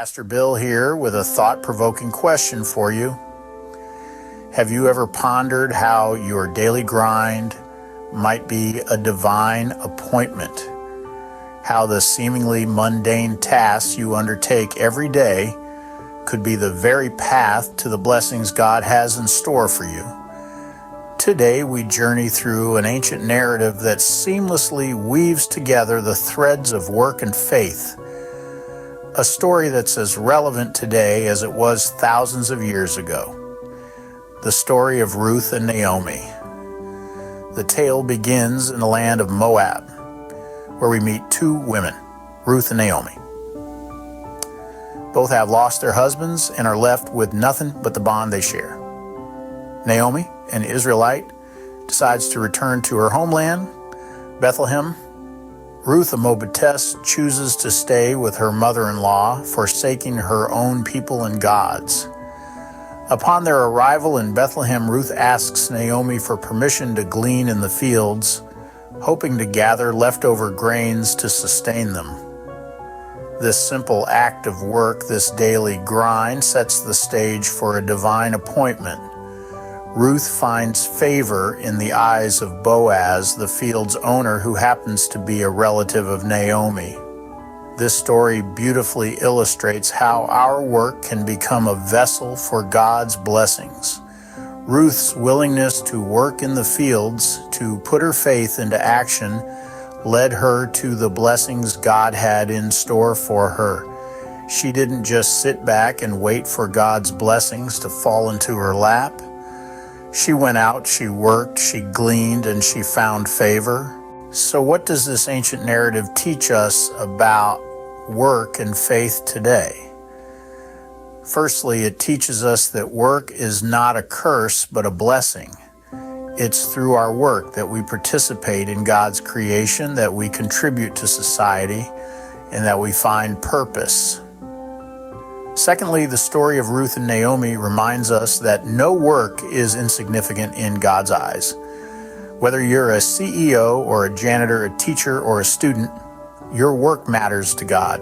Pastor Bill here with a thought-provoking question for you. Have you ever pondered how your daily grind might be a divine appointment? How the seemingly mundane tasks you undertake every day could be the very path to the blessings God has in store for you? Today we journey through an ancient narrative that seamlessly weaves together the threads of work and faith. A story that's as relevant today as it was thousands of years ago. The story of Ruth and Naomi. The tale begins in the land of Moab, where we meet two women, Ruth and Naomi. Both have lost their husbands and are left with nothing but the bond they share. Naomi, an Israelite, decides to return to her homeland, Bethlehem. Ruth, a Moabitess, chooses to stay with her mother-in-law, forsaking her own people and gods. Upon their arrival in Bethlehem, Ruth asks Naomi for permission to glean in the fields, hoping to gather leftover grains to sustain them. This simple act of work, this daily grind, sets the stage for a divine appointment. Ruth finds favor in the eyes of Boaz, the field's owner, who happens to be a relative of Naomi. This story beautifully illustrates how our work can become a vessel for God's blessings. Ruth's willingness to work in the fields, to put her faith into action, led her to the blessings God had in store for her. She didn't just sit back and wait for God's blessings to fall into her lap. She went out, she worked, she gleaned, and she found favor. So what does this ancient narrative teach us about work and faith today? Firstly, it teaches us that work is not a curse, but a blessing. It's through our work that we participate in God's creation, that we contribute to society, and that we find purpose. Secondly, the story of Ruth and Naomi reminds us that no work is insignificant in God's eyes. Whether you're a CEO or a janitor, a teacher, or a student, your work matters to God.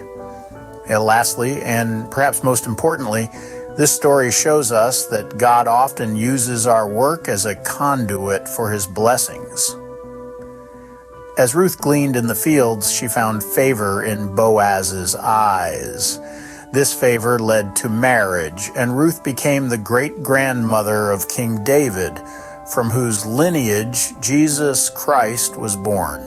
And lastly, and perhaps most importantly, this story shows us that God often uses our work as a conduit for His blessings. As Ruth gleaned in the fields, she found favor in Boaz's eyes. This favor led to marriage, and Ruth became the great-grandmother of King David, from whose lineage Jesus Christ was born.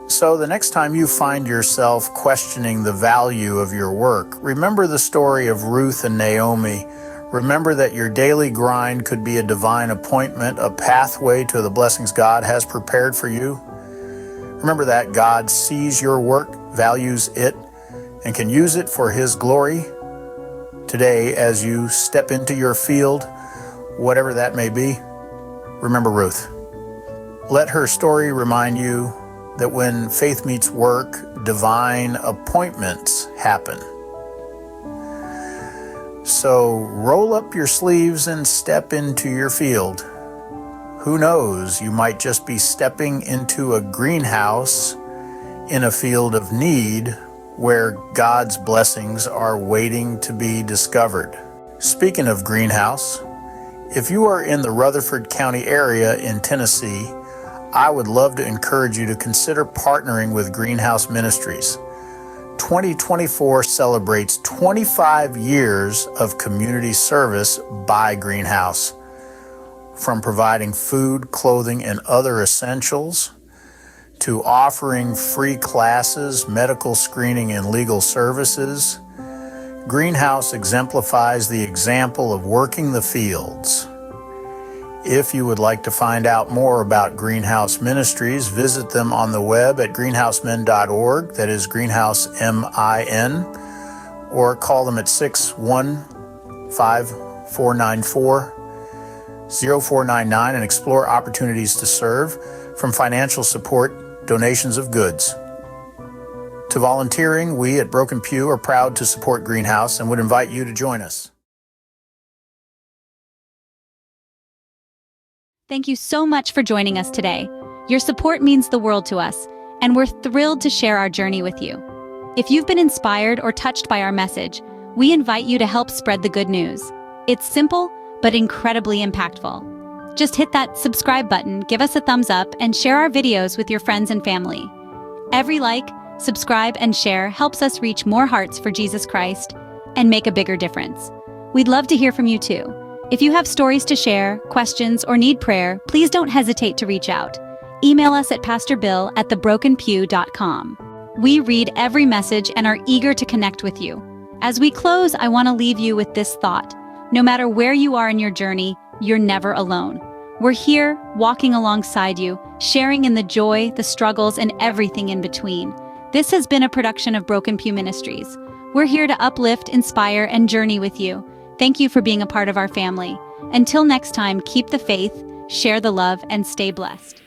So the next time you find yourself questioning the value of your work, remember the story of Ruth and Naomi. Remember that your daily grind could be a divine appointment, a pathway to the blessings God has prepared for you. Remember that God sees your work, values it, and can use it for His glory. Today, as you step into your field, whatever that may be, remember Ruth. Let her story remind you that when faith meets work, divine appointments happen. So roll up your sleeves and step into your field. Who knows, you might just be stepping into a greenhouse in a field of need where God's blessings are waiting to be discovered. Speaking of greenhouse, if you are in the Rutherford County area in Tennessee, I would love to encourage you to consider partnering with Greenhouse Ministries. 2024 celebrates 25 years of community service by Greenhouse. From providing food, clothing, and other essentials, to offering free classes, medical screening, and legal services, Greenhouse exemplifies the example of working the fields. If you would like to find out more about Greenhouse Ministries, visit them on the web at greenhousemin.org, that is Greenhouse MIN, or call them at 615-494-0499 and explore opportunities to serve, from financial support, donations of goods, to volunteering. We at Broken Pew are proud to support Greenhouse and would invite you to join us. Thank you so much for joining us today. Your support means the world to us, and we're thrilled to share our journey with you. If you've been inspired or touched by our message, we invite you to help spread the good news. It's simple, but incredibly impactful. Just hit that subscribe button, give us a thumbs up, and share our videos with your friends and family. Every like, subscribe, and share helps us reach more hearts for Jesus Christ and make a bigger difference. We'd love to hear from you too. If you have stories to share, questions, or need prayer, please don't hesitate to reach out. Email us at pastorbill@thebrokenpew.com. We read every message and are eager to connect with you. As we close, I want to leave you with this thought. No matter where you are in your journey, you're never alone. We're here, walking alongside you, sharing in the joy, the struggles, and everything in between. This has been a production of Broken Pew Ministries. We're here to uplift, inspire, and journey with you. Thank you for being a part of our family. Until next time, keep the faith, share the love, and stay blessed.